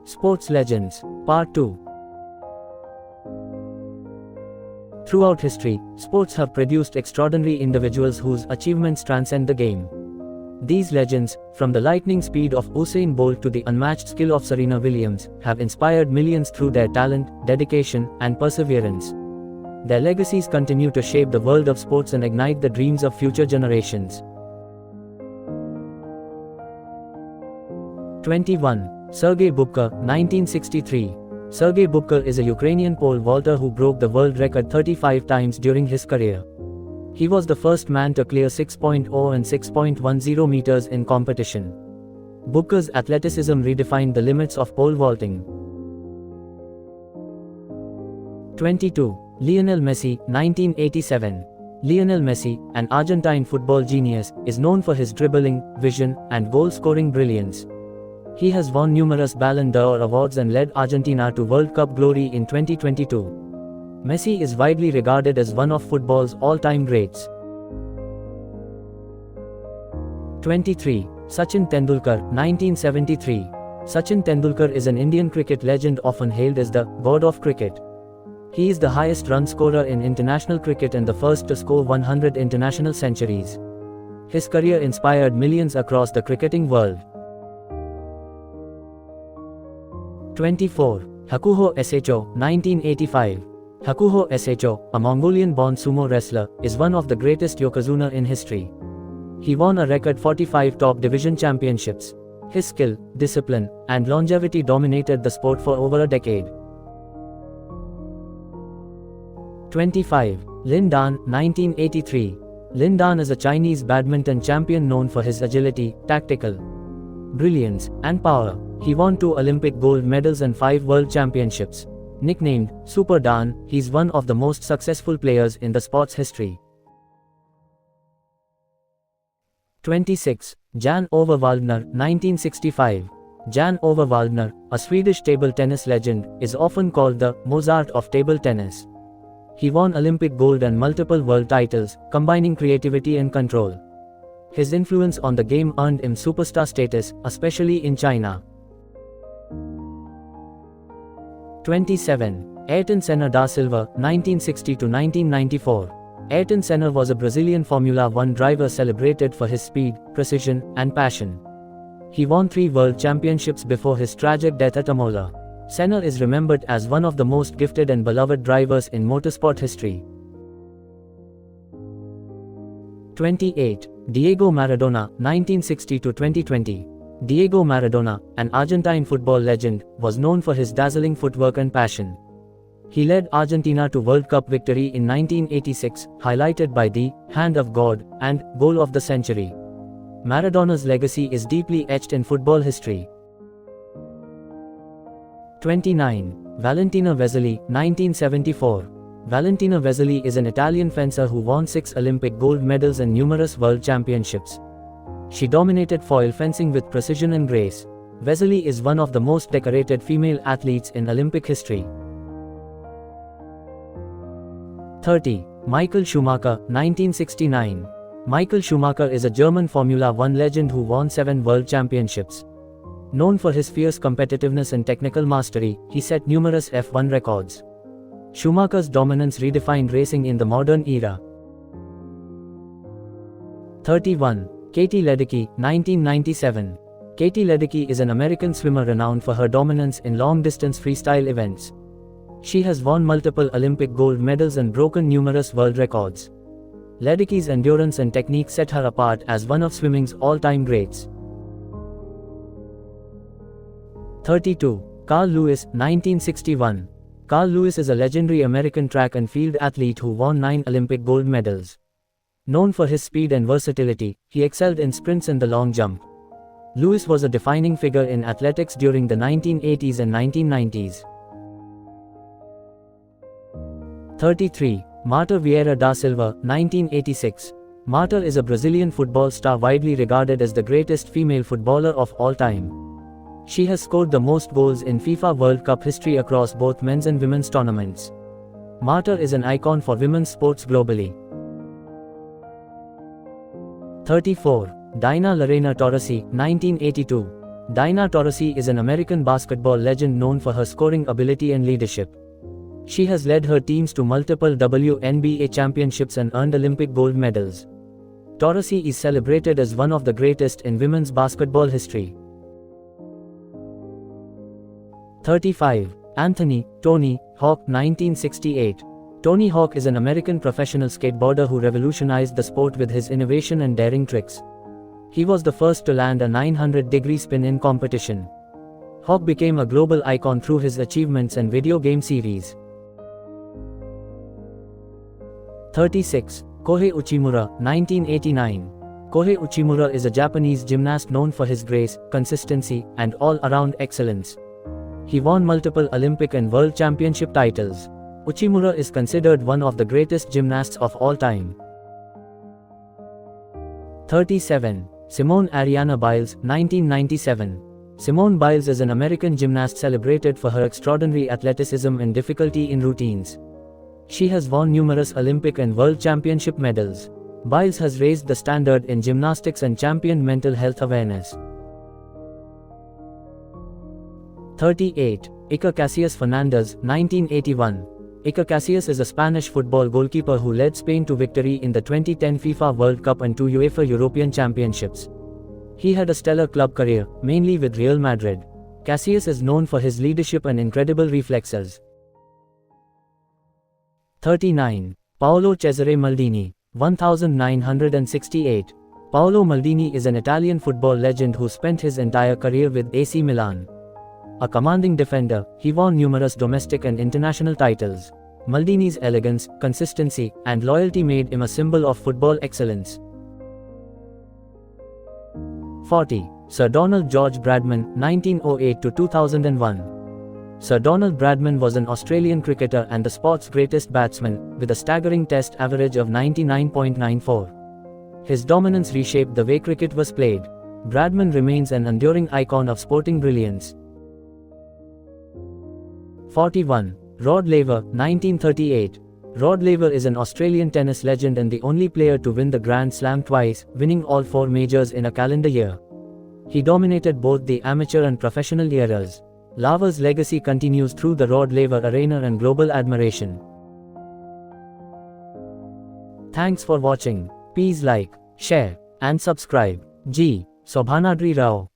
Sports Legends, Part 2. Throughout history, sports have produced extraordinary individuals whose achievements transcend the game. These legends, from the lightning speed of Usain Bolt to the unmatched skill of Serena Williams, have inspired millions through their talent, dedication, and perseverance. Their legacies continue to shape the world of sports and ignite the dreams of future generations. 21. Sergei Bubka, 1963. Sergei Bubka is a Ukrainian pole vaulter who broke the world record 35 times during his career. He was the first man to clear 6.0 and 6.10 meters in competition. Bubka's athleticism redefined the limits of pole vaulting. 22. Lionel Messi, 1987. Lionel Messi, an Argentine football genius, is known for his dribbling, vision, and goal-scoring brilliance. He has won numerous Ballon d'Or awards and led Argentina to World Cup glory in 2022. Messi is widely regarded as one of football's all-time greats. 23. Sachin Tendulkar, 1973. Sachin Tendulkar is an Indian cricket legend often hailed as the God of Cricket. He is the highest run scorer in international cricket and the first to score 100 international centuries. His career inspired millions across the cricketing world. 24. Hakuho Essecho, 1985. Hakuho Essecho, a Mongolian-born sumo wrestler, is one of the greatest yokozuna in history. He won a record 45 top division championships. His skill, discipline, and longevity dominated the sport for over a decade. 25. Lin Dan, 1983. Lin Dan is a Chinese badminton champion known for his agility, tactical brilliance, and power. He won 2 Olympic gold medals and 5 world championships. Nicknamed Super Dan, he's one of the most successful players in the sport's history. 26. Jan-Ove Waldner, 1965. Jan-Ove Waldner, a Swedish table tennis legend, is often called the Mozart of table tennis. He won Olympic gold and multiple world titles, combining creativity and control. His influence on the game earned him superstar status, especially in China. 27. Ayrton Senna da Silva, 1960–1994. Ayrton Senna was a Brazilian Formula One driver celebrated for his speed, precision, and passion. He won 3 world championships before his tragic death at Imola. Senna is remembered as one of the most gifted and beloved drivers in motorsport history. 28. Diego Maradona, 1960–2020. Diego Maradona, an Argentine football legend, was known for his dazzling footwork and passion. He led Argentina to World Cup victory in 1986, highlighted by the Hand of God and Goal of the Century. Maradona's legacy is deeply etched in football history. 29. Valentina Vesely, 1974. Valentina Vesely is an Italian fencer who won 6 Olympic gold medals and numerous world championships. She dominated foil fencing with precision and grace. Vesely is one of the most decorated female athletes in Olympic history. 30. Michael Schumacher, 1969. Michael Schumacher is a German Formula One legend who won 7 world championships. Known for his fierce competitiveness and technical mastery, he set numerous F1 records. Schumacher's dominance redefined racing in the modern era. 31. Katie Ledecky, 1997. Katie Ledecky is an American swimmer renowned for her dominance in long-distance freestyle events. She has won multiple Olympic gold medals and broken numerous world records. Ledecky's endurance and technique set her apart as one of swimming's all-time greats. 32. Carl Lewis, 1961. Carl Lewis is a legendary American track and field athlete who won 9 Olympic gold medals. Known for his speed and versatility, he excelled in sprints and the long jump. Lewis was a defining figure in athletics during the 1980s and 1990s. 33. Marta Vieira da Silva, 1986. Marta is a Brazilian football star widely regarded as the greatest female footballer of all time. She has scored the most goals in FIFA World Cup history across both men's and women's tournaments. Marta is an icon for women's sports globally. 34. Dinah Lorena Taurasi, 1982. Diana Taurasi is an American basketball legend known for her scoring ability and leadership. She has led her teams to multiple WNBA championships and earned Olympic gold medals. Taurasi is celebrated as one of the greatest in women's basketball history. 35. Anthony Tony Hawk 1968. Tony Hawk is an American professional skateboarder who revolutionized the sport with his innovation and daring tricks. He was the first to land a 900-degree spin in competition. Hawk became a global icon through his achievements and video game series. 36. Kohei Uchimura 1989. Kohei Uchimura is a Japanese gymnast known for his grace, consistency, and all-around excellence. He won multiple Olympic and World Championship titles. Uchimura is considered one of the greatest gymnasts of all time. 37. Simone Ariana Biles 1997. Simone Biles is an American gymnast celebrated for her extraordinary athleticism and difficulty in routines. She has won numerous Olympic and World Championship medals. Biles has raised the standard in gymnastics and championed mental health awareness. 38. Iker Casillas Fernandez 1981. Iker Casillas is a Spanish football goalkeeper who led Spain to victory in the 2010 FIFA World Cup and 2 UEFA European Championships. He had a stellar club career, mainly with Real Madrid. Casillas is known for his leadership and incredible reflexes. 39. Paolo Cesare Maldini 1968. Paolo Maldini is an Italian football legend who spent his entire career with AC Milan. A commanding defender, he won numerous domestic and international titles. Maldini's elegance, consistency, and loyalty made him a symbol of football excellence. 40. Sir Donald George Bradman 1908 to 2001. Sir Donald Bradman was an Australian cricketer and the sport's greatest batsman, with a staggering test average of 99.94. His dominance reshaped the way cricket was played. Bradman remains an enduring icon of sporting brilliance. 41. Rod Laver 1938. Rod Laver is an Australian tennis legend and the only player to win the Grand Slam twice, winning all 4 majors in a calendar year. He dominated both the amateur and professional eras. Laver's legacy continues through the Rod Laver Arena and global admiration. Thanks for watching. Please like, share, and subscribe. G. Sobhanadri Rao.